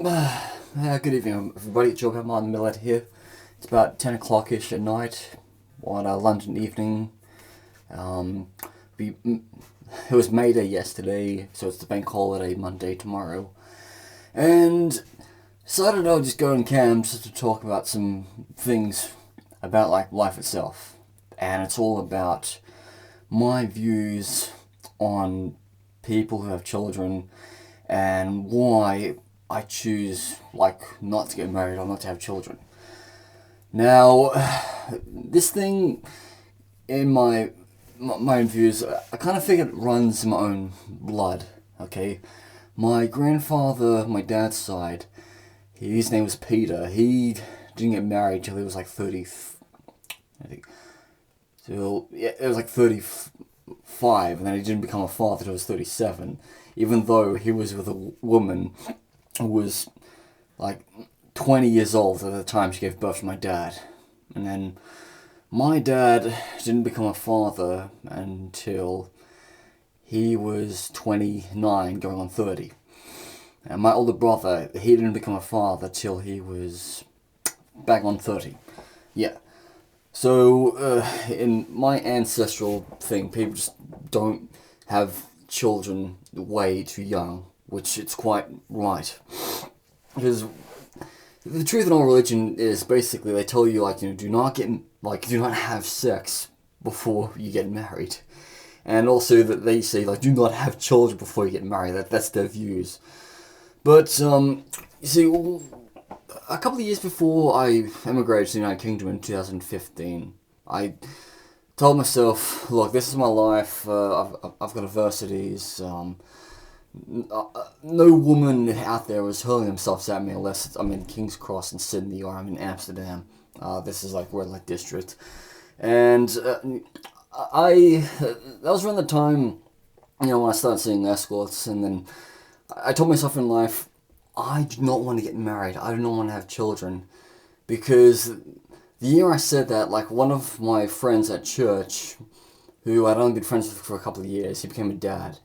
Good evening, everybody. Joe Martin Millet here. It's about 10 o'clock-ish at night on a London evening. Um, we, it was May Day yesterday, so it's the bank holiday Monday tomorrow. And decided I would just go on cam just to talk about some things about like life itself. And it's all about my views on people who have children and why I choose, not to get married or not to have children. Now, this thing, in my own views, I kind of think it runs in my own blood, okay? My grandfather, my dad's side, his name was Peter. He didn't get married till he was like 30, I think. So, yeah, it was like 35, and then he didn't become a father till he was 37, even though he was with a woman who was like 20 years old at the time she gave birth to my dad. And then my dad didn't become a father until he was 29 going on 30. And my older brother, he didn't become a father till he was back on 30. Yeah. So, in my ancestral thing, people just don't have children way too young, which it's quite right. Because the truth in all religion is basically they tell you, do not have sex before you get married. And also that they say, do not have children before you get married. That's their views. But, you see, a couple of years before I emigrated to the United Kingdom in 2015, I told myself, look, this is my life, I've got adversities, no woman out there is hurling themselves at me unless I'm in King's Cross in Sydney or I'm in Amsterdam. This is like red light district. And that was around the time, when I started seeing escorts, and then I told myself in life, I do not want to get married. I do not want to have children. Because the year I said that, one of my friends at church, who I'd only been friends with for a couple of years, he became a dad.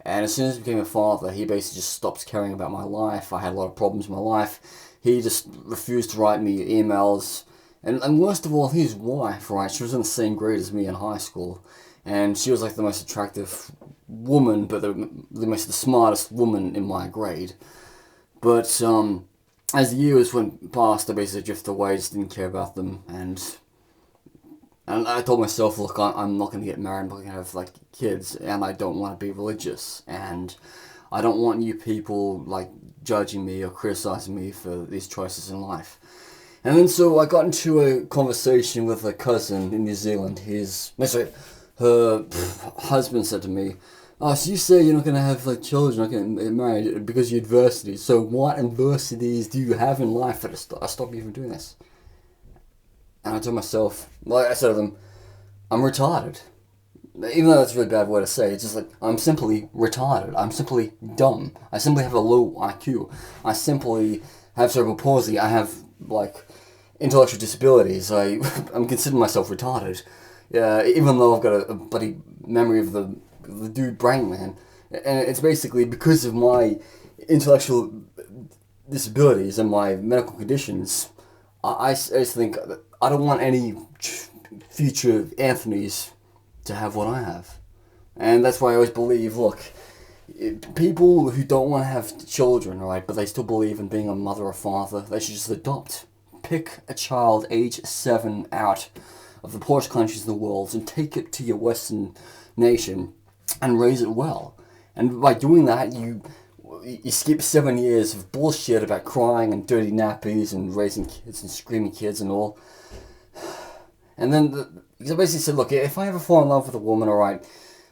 And as soon as he became a father, he basically just stopped caring about my life. I had a lot of problems in my life. He just refused to write me emails. And worst of all, his wife, right, she was in the same grade as me in high school. And she was the most attractive woman, but the smartest woman in my grade. But as the years went past, I basically drifted away, just didn't care about them. And I told myself, look, I'm not going to get married, I'm not going to have, kids, and I don't want to be religious, and I don't want you people, judging me or criticizing me for these choices in life. And then so I got into a conversation with a cousin in New Zealand. Her husband said to me, oh, so you say you're not going to have, children, not going to get married because of your adversities, so what adversities do you have in life that stop you from doing this? And I told myself, I said to them, I'm retarded. Even though that's a really bad word to say, it's just I'm simply retarded. I'm simply dumb. I simply have a low IQ. I simply have cerebral palsy. I have, intellectual disabilities. I'm considering myself retarded. Even though I've got a bloody memory of the dude Brain Man. And it's basically because of my intellectual disabilities and my medical conditions, I just think I don't want any future Anthonys to have what I have. And that's why I always believe, look, people who don't want to have children, right, but they still believe in being a mother or father, they should just adopt. Pick a child age 7 out of the poorest countries in the world and take it to your Western nation and raise it well. And by doing that, you skip 7 years of bullshit about crying and dirty nappies and raising kids and screaming kids and all. And then I basically said, look, if I ever fall in love with a woman, alright,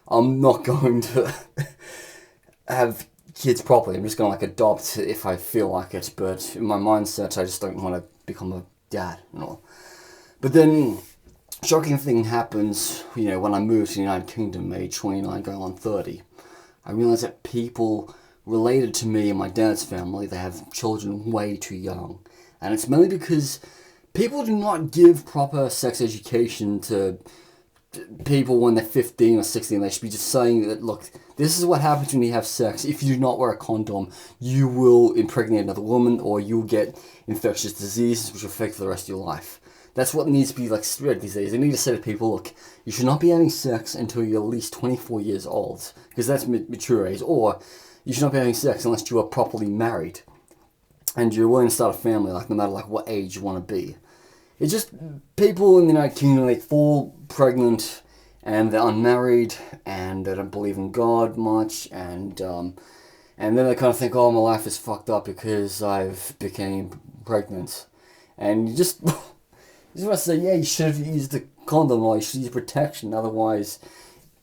I'm not going to have kids properly. I'm just going to adopt if I feel like it. But in my mindset, I just don't want to become a dad and all. But then, shocking thing happens, when I moved to the United Kingdom, age 29 going on 30. I realized that people related to me and my dad's family, they have children way too young. And it's mainly because people do not give proper sex education to people when they're 15 or 16, they should be just saying that, look, this is what happens when you have sex. If you do not wear a condom, you will impregnate another woman, or you'll get infectious diseases which will affect for the rest of your life. That's what needs to be like spread these days. They need to say to people, look, you should not be having sex until you're at least 24 years old, because that's mature age, or you should not be having sex unless you are properly married and you're willing to start a family, like no matter like what age you want to be. It's just people in the United Kingdom, they fall pregnant and they're unmarried and they don't believe in God much, and then they kind of think, oh, my life is fucked up because I've became pregnant. And you just want to say, yeah, you should have used a condom, or you should use protection. Otherwise,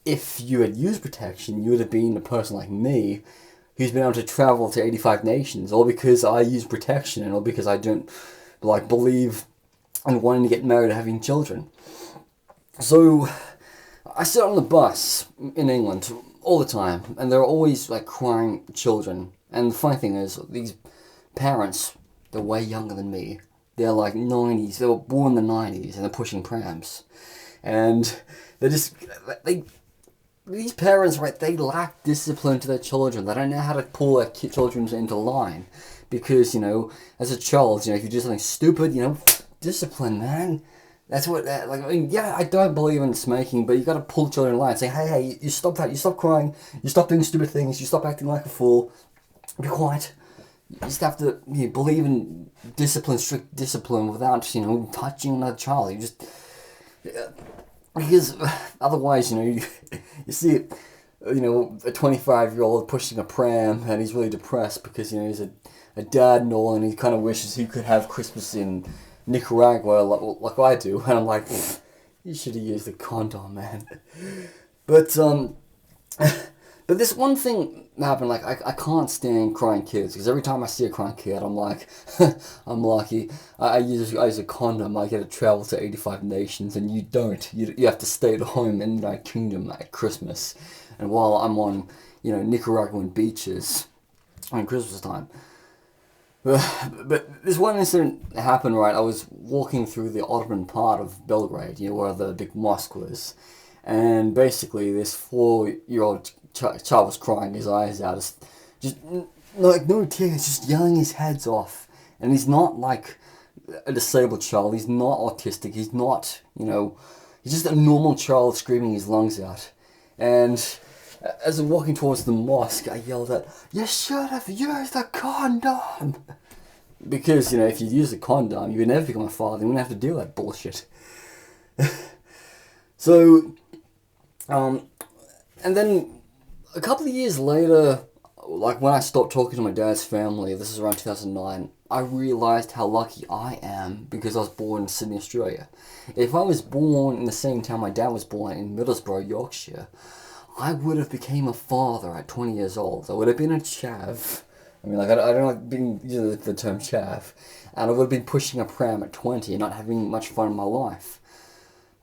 if you had used protection, you would have been a person like me who's been able to travel to 85 nations, all because I use protection, and all because I don't like believe in wanting to get married and having children. So I sit on the bus in England all the time, and there are always like crying children. And the funny thing is, these parents, they're way younger than me. They're like 90s. They were born in the 90s, and they're pushing prams. And these parents, right, they lack discipline to their children. They don't know how to pull their children into line. Because, as a child, if you do something stupid, discipline, man. That's what, I don't believe in smoking, but you got to pull children in line and say, hey, you stop that, you stop crying, you stop doing stupid things, you stop acting like a fool, be quiet. You just have to believe in discipline, strict discipline, without, touching another child. You just, because otherwise, you see it, a 25-year-old pushing a pram, and he's really depressed because, he's a dad and all, and he kind of wishes he could have Christmas in Nicaragua like I do, and I'm like, you should have used a condom, man. But this one thing happened, like, I can't stand crying kids, because every time I see a crying kid, I'm like, I'm lucky. I use a condom, I get to travel to 85 nations, and you don't. You have to stay at home in the United Kingdom at Christmas, and while I'm on, Nicaraguan beaches on Christmas time. But this one incident happened, right? I was walking through the Ottoman part of Belgrade, where the big mosque was, and basically this 4-year-old child was crying his eyes out, just like no tears, just yelling his heads off. And he's not like a disabled child. He's not autistic. He's not, he's just a normal child screaming his lungs out. And as I'm walking towards the mosque, I yelled out, you should have used a condom! Because, if you use a condom, you would never become a father. You wouldn't have to deal with that bullshit. So, and then a couple of years later, like when I stopped talking to my dad's family, this is around 2009, I realised how lucky I am because I was born in Sydney, Australia. If I was born in the same town my dad was born in Middlesbrough, Yorkshire, I would have became a father at 20 years old. I would have been a chav. I mean, I don't like being using the term chav. And I would have been pushing a pram at 20 and not having much fun in my life.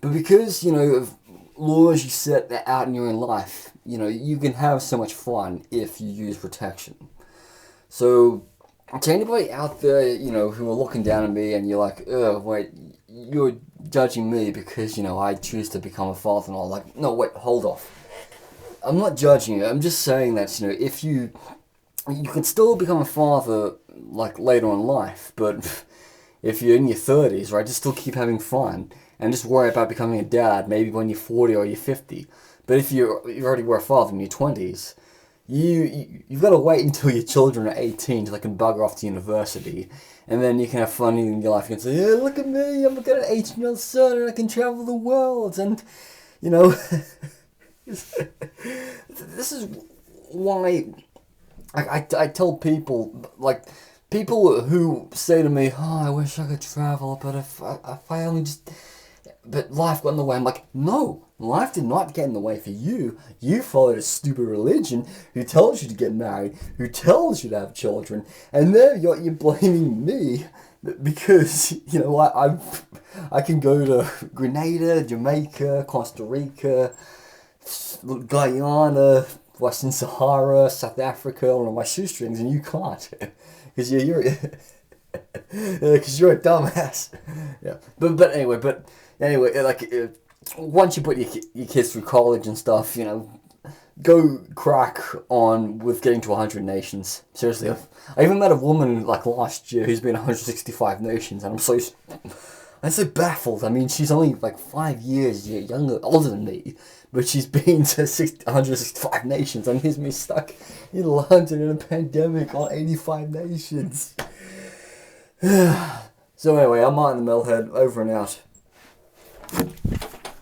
But because, of laws you set out in your own life, you can have so much fun if you use protection. So, to anybody out there, who are looking down at me and you're like, oh, wait, you're judging me because, I choose to become a father and all. Like, no, wait, hold off. I'm not judging you. I'm just saying that, if you can still become a father, like, later on in life, but if you're in your 30s, right, just still keep having fun, and just worry about becoming a dad, maybe when you're 40 or you're 50. But if you already were a father in your 20s, you've got to wait until your children are 18 so they can bugger off to university, and then you can have fun in your life. You can say, yeah, look at me, I've got an 18-year-old son, and I can travel the world, and, this is why I tell people, like, people who say to me, oh, I wish I could travel, but if I only just, but life got in the way. I'm like, no, life did not get in the way for you. You followed a stupid religion who tells you to get married, who tells you to have children, and now you're blaming me because, I can go to Grenada, Jamaica, Costa Rica, Guyana, Western Sahara, South Africa on my shoestrings, and you can't, because you're a dumbass. Yeah, but anyway, like, once you put your kids through college and stuff, go crack on with getting to 100 nations. Seriously, I even met a woman like last year who's been 165 nations, and I'm so baffled. I mean, she's only like 5 years older than me, but she's been to 165 nations, and here's me stuck in London in a pandemic on 85 nations. So anyway, I'm Martin the Mellhead, over and out.